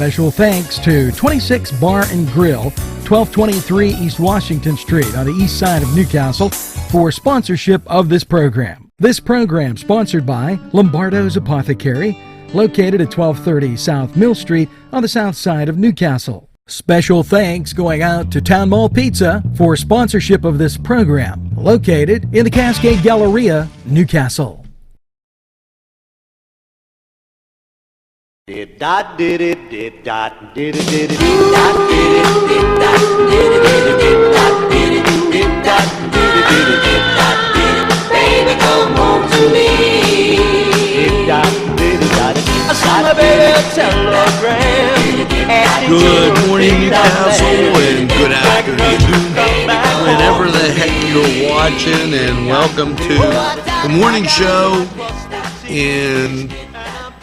Special thanks to 26 Bar and Grill, 1223 East Washington Street on the east side of Newcastle for sponsorship of this program. This program sponsored by Lombardo's Apothecary, located at 1230 South Mill Street on the south side of Newcastle. Special thanks going out to Town Mall Pizza for sponsorship of this program, located in the Cascade Galleria, Newcastle. Did dot did it did dot did it did it dot did it did dot did it did it dot did it did dot did it did it dot did it baby come home to me did dot did it dot I saw my baby telegram. Good morning, Newcastle, and good afternoon, whenever the heck you're watching, and welcome to the morning show in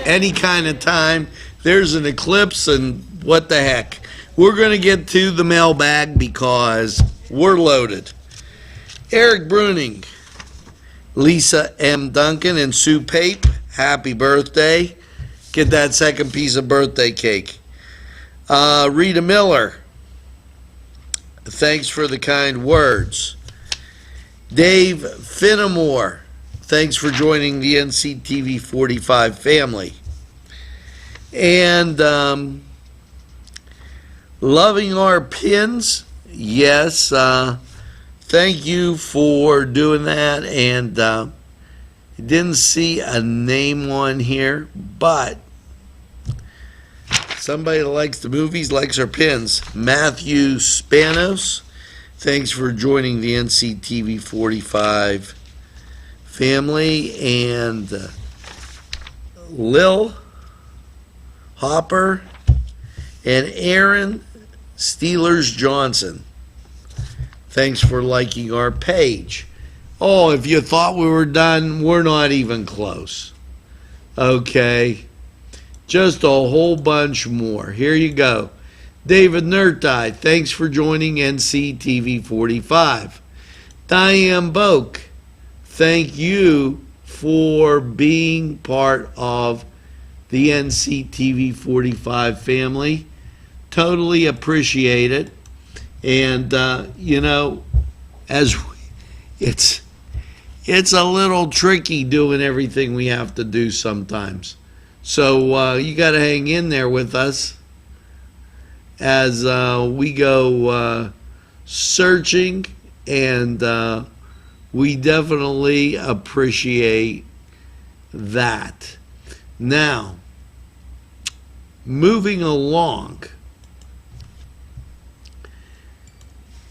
any kind of time. There's an eclipse, and what the heck. We're going to get to the mailbag because we're loaded. Eric Bruning, Lisa M. Duncan, and Sue Pape, happy birthday. Get that second piece of birthday cake. Rita Miller, thanks for the kind words. Dave Finnemore, thanks for joining the NCTV45 family. And loving our pins, yes, thank you for doing that. And didn't see a name on here, but somebody that likes the movies likes our pins. Matthew Spanos, thanks for joining the NCTV45 family. And Lil Hopper and Aaron Steelers Johnson, thanks for liking our page. Oh, if you thought we were done, we're not even close. Okay. Just a whole bunch more. Here you go. David Nurtai, thanks for joining NCTV45. Diane Boak, thank you for being part of the NCTV45 family. Totally appreciate it. And, it's a little tricky doing everything we have to do sometimes. So you got to hang in there with us as we go searching, and we definitely appreciate that. Now, moving along,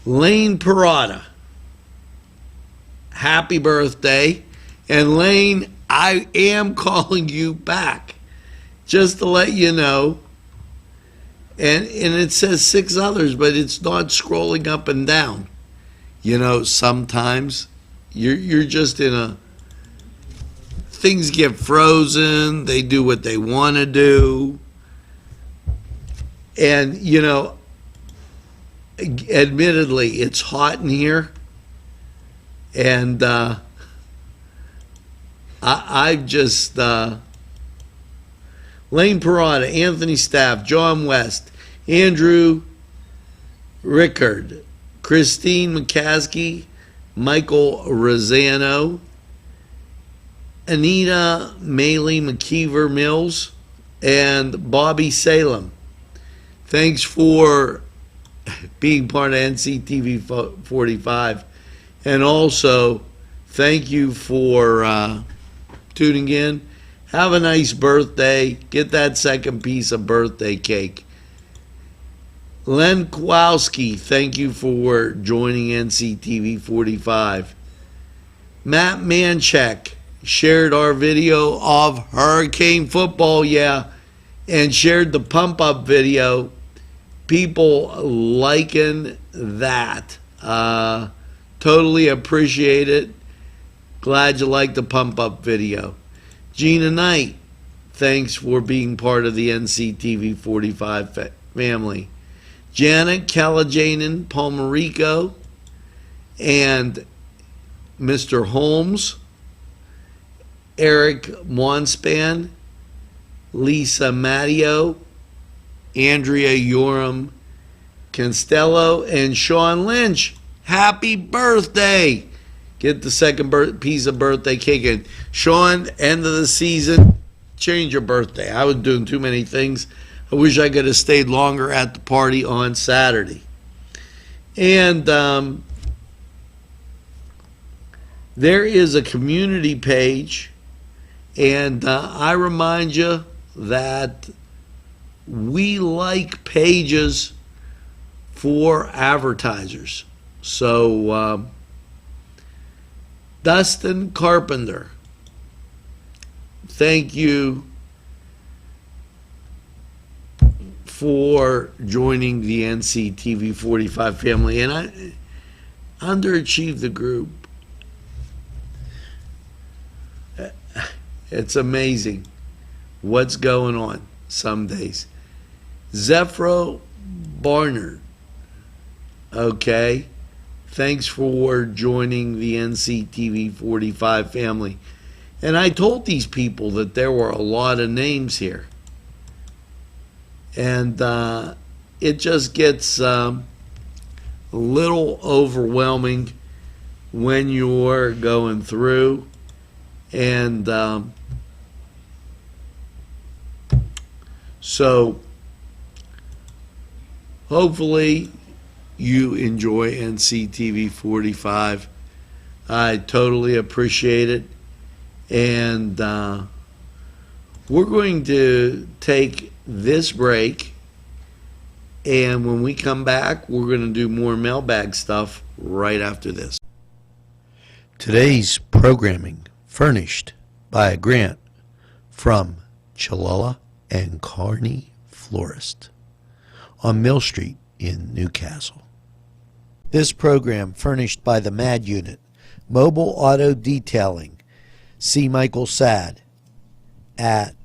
Lane Parada, happy birthday. And Lane, I am calling you back, just to let you know. And it says 6 others, but it's not scrolling up and down. Sometimes you're just in a, things get frozen, they do what they want to do. And, admittedly, it's hot in here. And I've just, Lane Parada, Anthony Staff, John West, Andrew Rickard, Christine McCaskey, Michael Rosano, Anita Maley McKeever Mills, and Bobby Salem. Thanks for being part of NCTV 45. And also, thank you for tuning in. Have a nice birthday. Get that second piece of birthday cake. Len Kowalski, thank you for joining NCTV 45. Matt Manchek shared our video of Hurricane football, and shared the pump-up video. People liking that. Totally appreciate it. Glad you liked the pump-up video. Gina Knight, thanks for being part of the NCTV 45 family. Janet Calajanan Palmerico and Mr. Holmes, Eric Monspan, Lisa Matteo, Andrea Yoram Constello, and Sean Lynch. Happy birthday! Get the second piece of birthday cake. And Sean, end of the season, change your birthday. I was doing too many things. I wish I could have stayed longer at the party on Saturday. And there is a community page, and I remind you that we like pages for advertisers. So Dustin Carpenter, thank you for joining the NCTV45 family. And I underachieved the group. It's amazing what's going on some days. Zephro Barnard, okay, thanks for joining the NCTV45 family. And I told these people that there were a lot of names here. And it just gets a little overwhelming when you're going through. And so hopefully you enjoy NCTV45. I totally appreciate it. And we're going to take this break, and when we come back, we're going to do more mailbag stuff right after this. Today's programming furnished by a grant from Chalala and Carney Florist on Mill Street in Newcastle. This program furnished by the MAD Unit, Mobile Auto Detailing. See Michael Sad at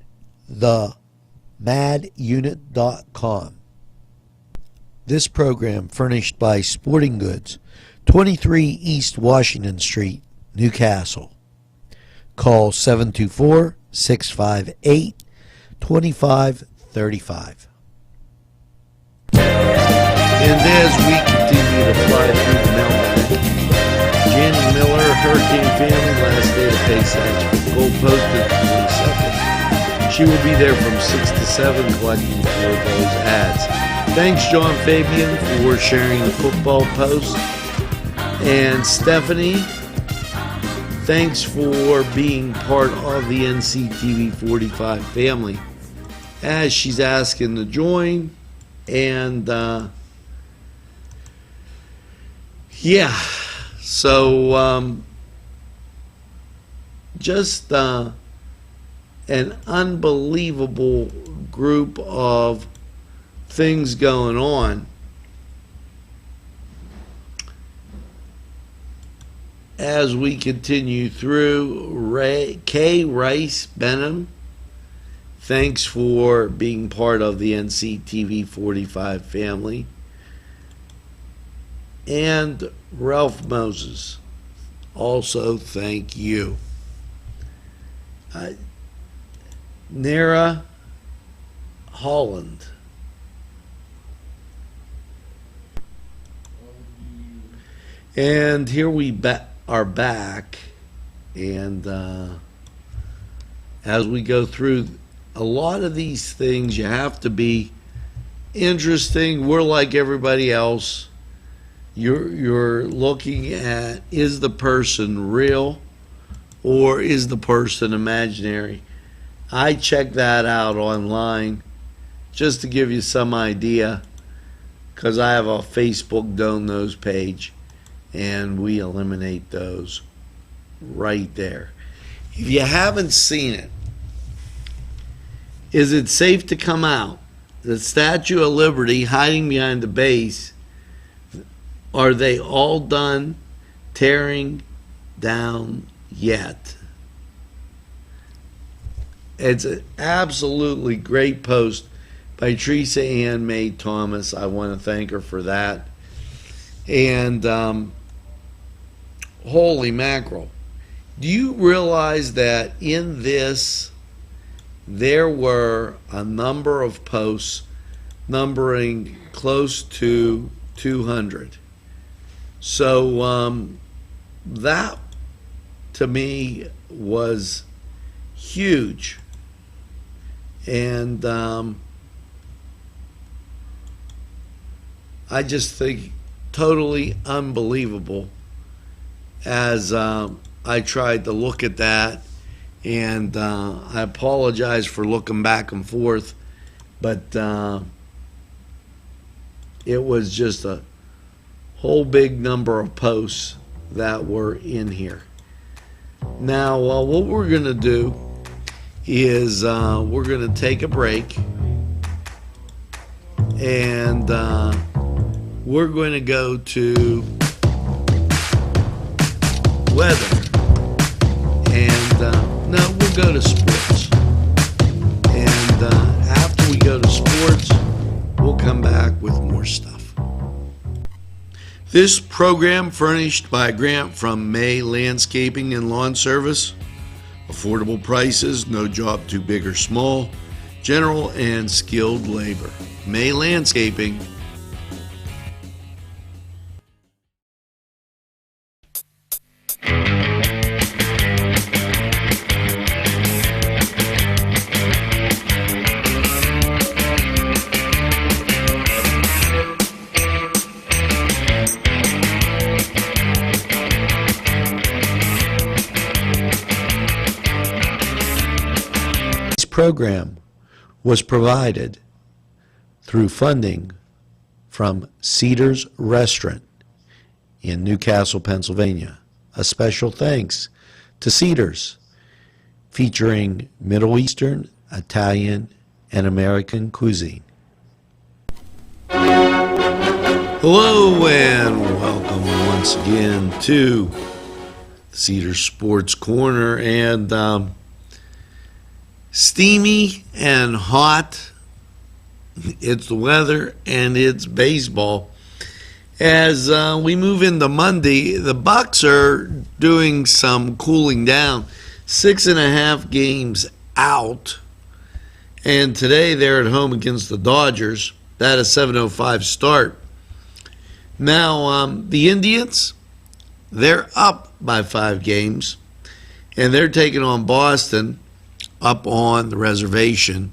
themadunit.com. This program furnished by Sporting Goods, 23 East Washington Street, Newcastle. Call 724-658-2535. And as we continue to fly through the mailbag, Jenny Miller, Hurricane Family, last day to pay Satch, goal posted 22nd. She will be there from 6 to 7 collecting for those ads. Thanks, John Fabian, for sharing the football post. And Stephanie, thanks for being part of the NCTV45 family as she's asking to join. And yeah, so just an unbelievable group of things going on. As we continue through, Kay Rice Benham, thanks for being part of the NCTV45 family. And Ralph Moses, also thank you. Nara Holland. And here we are back, and as we go through a lot of these things, you have to be interesting. We're like everybody else. You're looking at, is the person real or is the person imaginary? I check that out online just to give you some idea, because I have a Facebook Don't Knows page, and we eliminate those right there. If you haven't seen it, is it safe to come out? The Statue of Liberty hiding behind the base, are they all done tearing down yet? It's an absolutely great post by Teresa Ann May Thomas. I want to thank her for that. And holy mackerel. Do you realize that in this, there were a number of posts numbering close to 200. So that to me was huge. And I just think totally unbelievable as I tried to look at that. And I apologize for looking back and forth, but it was just a whole big number of posts that were in here. Now, what we're going to do is we're going to take a break, and we're going to go to weather, and no, we'll go to sports. And after we go to sports, we'll come back with more stuff. This program furnished by a grant from May Landscaping and Lawn Service. Affordable prices, no job too big or small, general and skilled labor. May Landscaping. Program was provided through funding from Cedars Restaurant in Newcastle, Pennsylvania. A special thanks to Cedars, featuring Middle Eastern, Italian, and American cuisine. Hello and welcome once again to Cedars Sports Corner, and steamy and hot. It's the weather and it's baseball. As we move into Monday, the Bucks are doing some cooling down. 6.5 games out. And today they're at home against the Dodgers. That is 7:05 start. Now, the Indians, they're up by 5 games. And they're taking on Boston up on the reservation,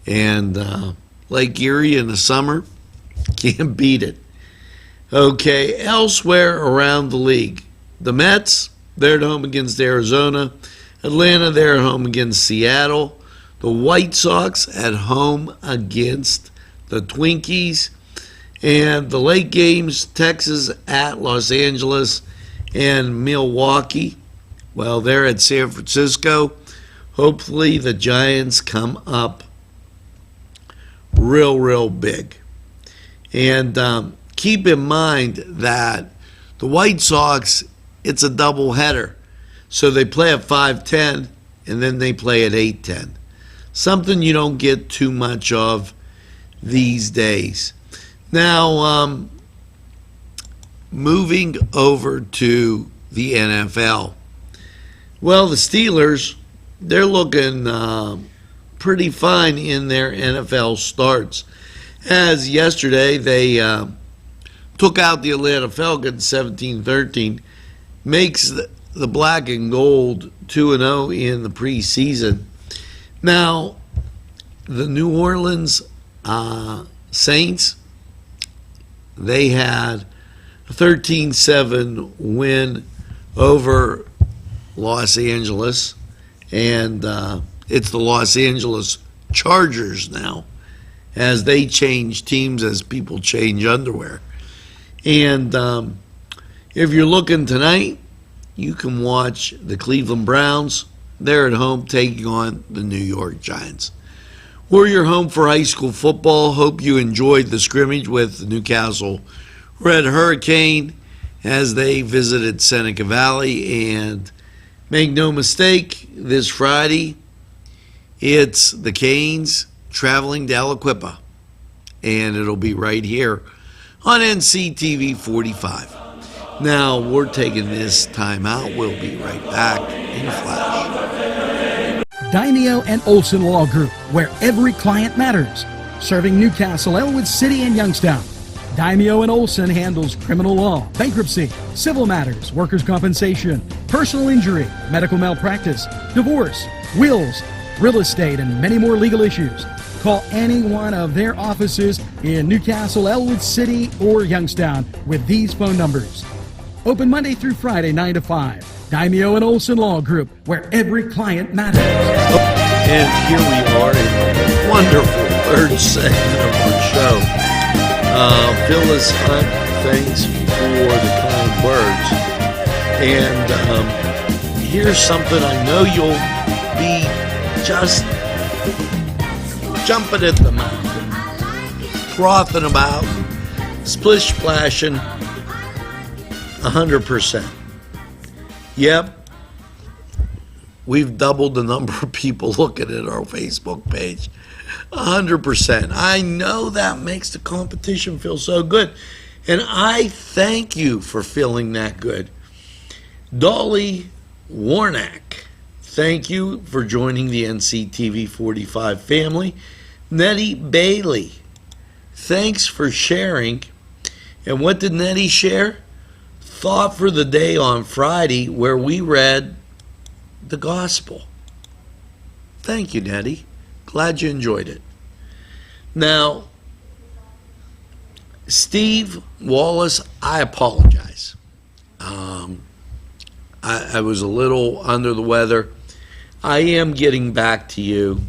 and Lake Erie in the summer, can't beat it. Okay, elsewhere around the league, the Mets, they're at home against Arizona. Atlanta, they're at home against Seattle. The White Sox at home against the Twinkies. And the late games, Texas at Los Angeles and Milwaukee. Well, they're at San Francisco. Hopefully the Giants come up real big. And keep in mind that the White Sox, it's a doubleheader. So they play at 5:10 and then they play at 8:10. Something you don't get too much of these days. Now, moving over to the NFL. Well, the Steelers, they're looking pretty fine in their NFL starts. As yesterday, they took out the Atlanta Falcons 17-13, makes the black and gold 2-0 in the preseason. Now, the New Orleans Saints, they had a 13-7 win over Los Angeles. And it's the Los Angeles Chargers now, as they change teams as people change underwear. And if you're looking tonight, you can watch the Cleveland Browns. They're at home taking on the New York Giants. We're your home for high school football. Hope you enjoyed the scrimmage with the Newcastle Red Hurricane as they visited Seneca Valley. And make no mistake, this Friday, it's the Canes traveling to Aliquippa. And it'll be right here on NCTV45. Now, we're taking this time out. We'll be right back in a flash. Daimio and Olson Law Group, where every client matters. serving Newcastle, Elwood City, and Youngstown. Daimio and Olson handles criminal law, bankruptcy, civil matters, workers' compensation, personal injury, medical malpractice, divorce, wills, real estate, and many more legal issues. Call any one of their offices in Newcastle, Elwood City, or Youngstown with these phone numbers. Open Monday through Friday, 9 to 5. Daimio and Olson Law Group, where every client matters. And here we are in a wonderful third segment of our show. Phyllis Hunt, thanks for the kind words. And here's something I know you'll be just jumping at the mouth, frothing about, splish splashing, 100%. Yep, we've doubled the number of people looking at our Facebook page. 100%. I know that makes the competition feel so good. And I thank you for feeling that good. Dolly Warnack, thank you for joining the NCTV45 family. Nettie Bailey, thanks for sharing. And what did Nettie share? Thought for the day on Friday where we read the gospel. Thank you, Nettie. Glad you enjoyed it. Now, Steve Wallace, I apologize. I was a little under the weather. I am getting back to you.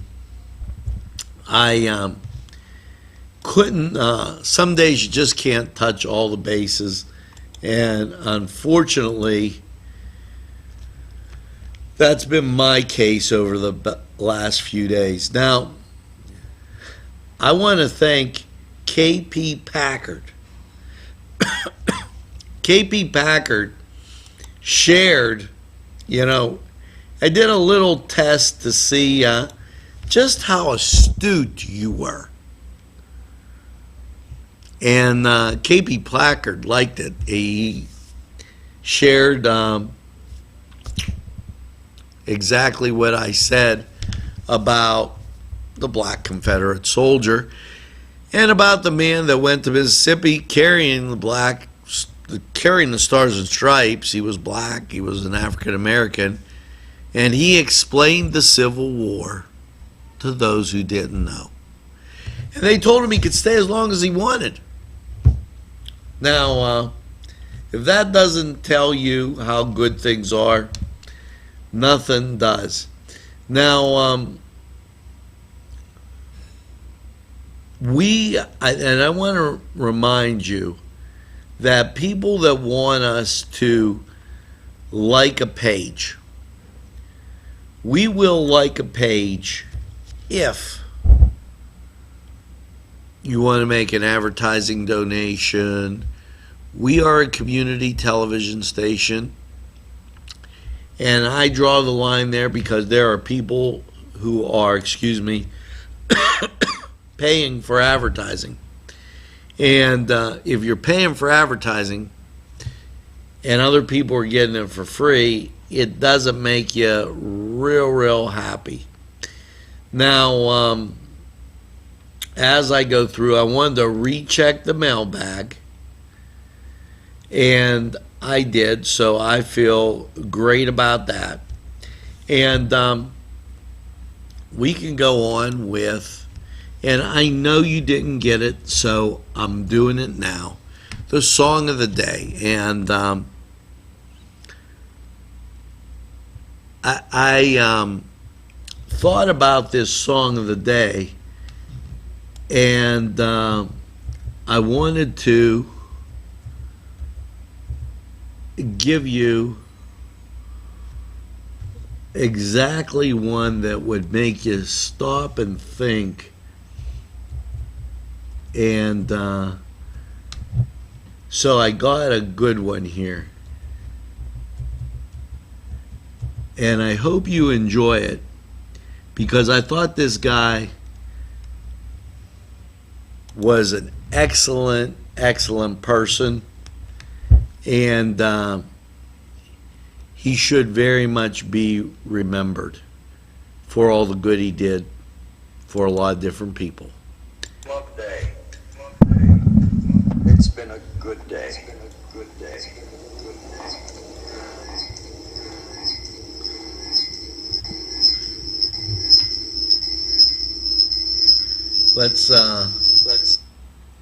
I couldn't, some days you just can't touch all the bases. And unfortunately, that's been my case over the last few days. Now, I want to thank KP Packard. KP Packard shared, I did a little test to see just how astute you were. And KP Packard liked it. He shared exactly what I said about the black Confederate soldier and about the man that went to Mississippi carrying the stars and stripes. He was black, he was an African American, and he explained the Civil War to those who didn't know. And they told him he could stay as long as he wanted. Now, if that doesn't tell you how good things are, nothing does. Now, I want to remind you that people that want us to like a page, we will like a page if you want to make an advertising donation. We are a community television station, and I draw the line there because there are people who are, paying for advertising. And if you're paying for advertising and other people are getting it for free, it doesn't make you real happy. Now, as I go through, I wanted to recheck the mailbag, and I did, so I feel great about that. And we can go on with, and I know you didn't get it, so I'm doing it now, the song of the day. And I thought about this song of the day, and I wanted to give you exactly one that would make you stop and think. And so I got a good one here, and I hope you enjoy it, because I thought this guy was an excellent person, and he should very much be remembered for all the good he did for a lot of different people.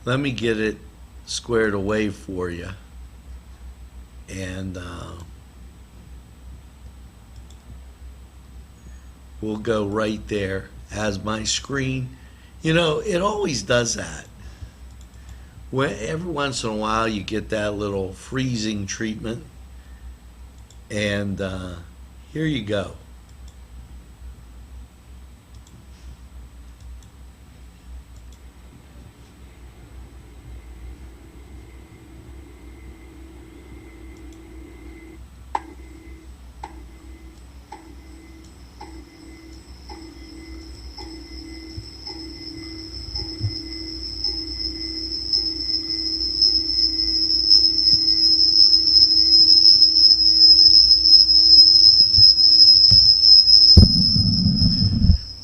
Let me get it squared away for you. And we'll go right there as my screen. You know, it always does that. Every once in a while you get that little freezing treatment. And here you go.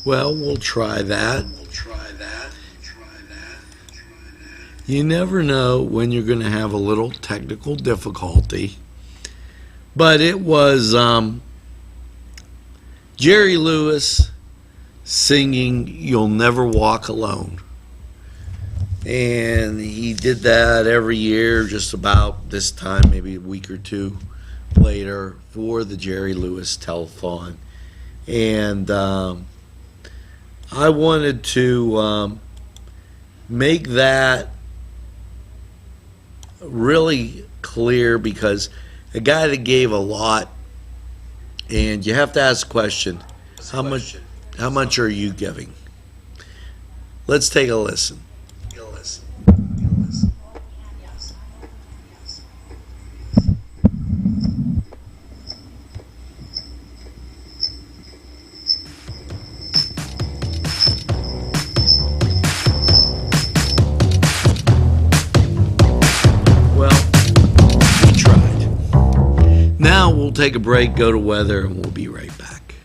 Well, we'll try that. You never know when you're going to have a little technical difficulty. But it was Jerry Lewis singing "You'll Never Walk Alone." And he did that every year, just about this time, maybe a week or two later, for the Jerry Lewis Telethon. And I wanted to make that really clear, because a guy that gave a lot, and you have to ask the question, how much are you giving? Let's take a listen. Now we'll take a break, go to weather, and we'll be right back.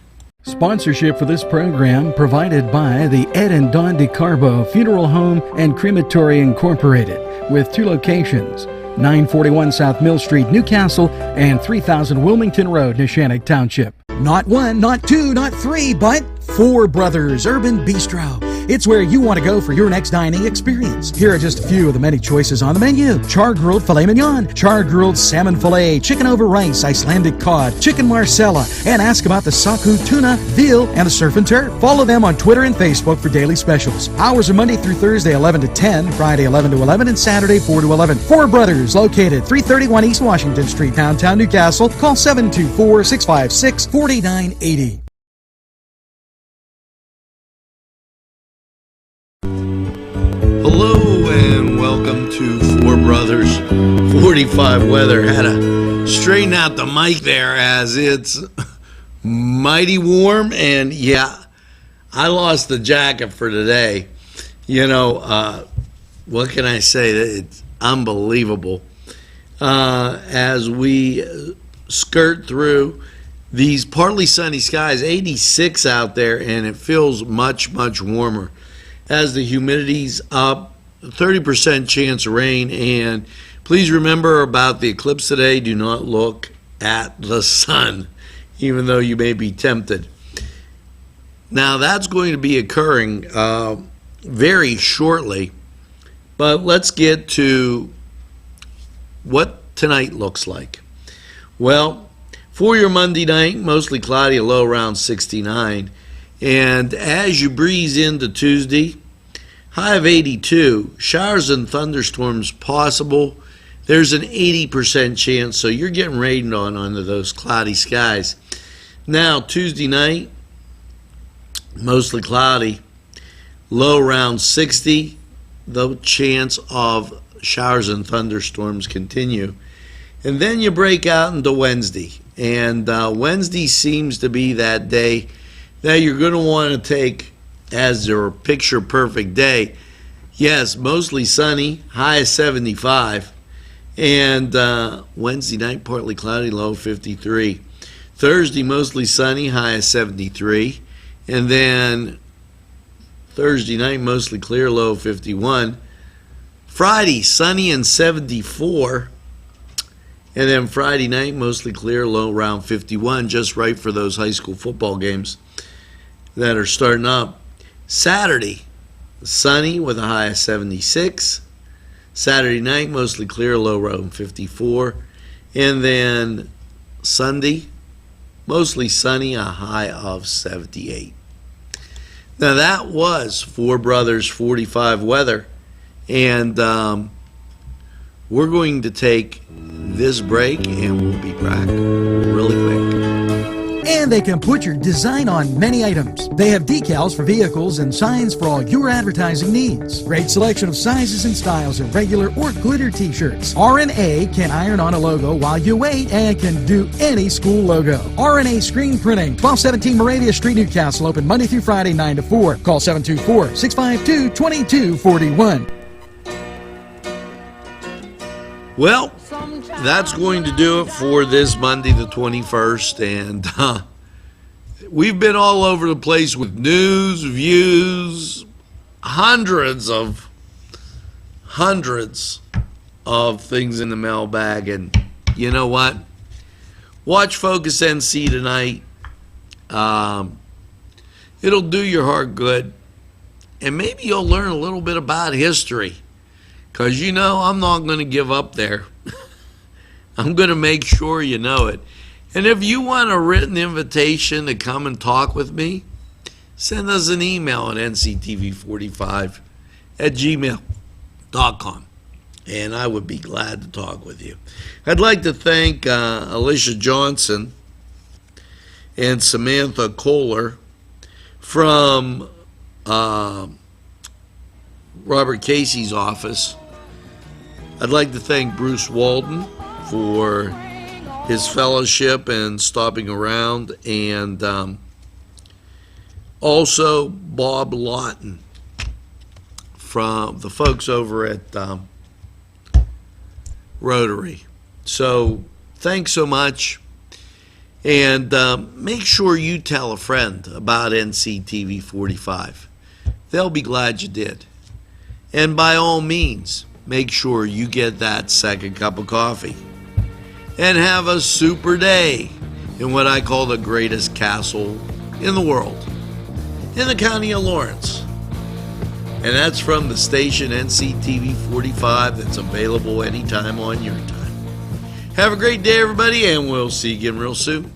Sponsorship for this program provided by the Ed and Don DeCarbo Funeral Home and Crematory Incorporated, with 2 locations, 941 South Mill Street, Newcastle, and 3000 Wilmington Road, Neshannock Township. Not 1, not 2, not 3, but 4 Brothers Urban Bistro. It's where you want to go for your next dining experience. Here are just a few of the many choices on the menu: char-grilled filet mignon, char-grilled salmon filet, chicken over rice, Icelandic cod, chicken marsala, and ask about the saku tuna, veal, and the surf and turf. Follow them on Twitter and Facebook for daily specials. Hours are Monday through Thursday 11 to 10, Friday 11 to 11, and Saturday 4 to 11. 4 Brothers, located 331 East Washington Street, downtown Newcastle. Call 724-656-4980. Hello and welcome to 4 Brothers 45 Weather. Had to straighten out the mic there as it's mighty warm, and yeah, I lost the jacket for today. You know, what can I say? It's unbelievable. As we skirt through these partly sunny skies, 86 out there, and it feels much, much warmer. As the humidity's up, 30% chance of rain, and please remember about the eclipse today, do not look at the sun, even though you may be tempted. Now, that's going to be occurring very shortly, but let's get to what tonight looks like. Well, for your Monday night, mostly cloudy, a low around 69. And as you breeze into Tuesday, high of 82, showers and thunderstorms possible. There's an 80% chance, so you're getting rained on under those cloudy skies. Now, Tuesday night, mostly cloudy, low around 60. The chance of showers and thunderstorms continue. And then you break out into Wednesday. And Wednesday seems to be that day that you're going to want to take as your picture perfect day. Yes, mostly sunny, high of 75. And Wednesday night, partly cloudy, low 53. Thursday, mostly sunny, high of 73. And then Thursday night, mostly clear, low 51. Friday, sunny and 74. And then Friday night, mostly clear, low around 51, just right for those high school football games that are starting up. Saturday, sunny with a high of 76. Saturday night, mostly clear, low around 54. And then Sunday, mostly sunny, a high of 78. Now that was Four Brothers 45 weather. And we're going to take this break and we'll be back really quick. And they can put your design on many items. They have decals for vehicles and signs for all your advertising needs. Great selection of sizes and styles of regular or glitter t-shirts. R&A can iron on a logo while you wait and can do any school logo. R&A Screen Printing, 1217 Moravia Street, Newcastle, open Monday through Friday, 9 to 4. Call 724-652-2241. Well, that's going to do it for this Monday the 21st, and we've been all over the place with news, views, hundreds of things in the mailbag, and you know what? Watch Focus NC tonight. It'll do your heart good, and maybe you'll learn a little bit about history. Because, you know, I'm not going to give up there. I'm going to make sure you know it. And if you want a written invitation to come and talk with me, send us an email at nctv45@gmail.com. And I would be glad to talk with you. I'd like to thank Alicia Johnson and Samantha Kohler from Robert Casey's office. I'd like to thank Bruce Walden for his fellowship and stopping around, and also Bob Lawton from the folks over at Rotary. So thanks so much, and make sure you tell a friend about NCTV45. They'll be glad you did. And by all means, make sure you get that second cup of coffee. And have a super day in what I call the greatest castle in the world, in the county of Lawrence. And that's from the station NCTV45 that's available anytime on your time. Have a great day, everybody, and we'll see you again real soon.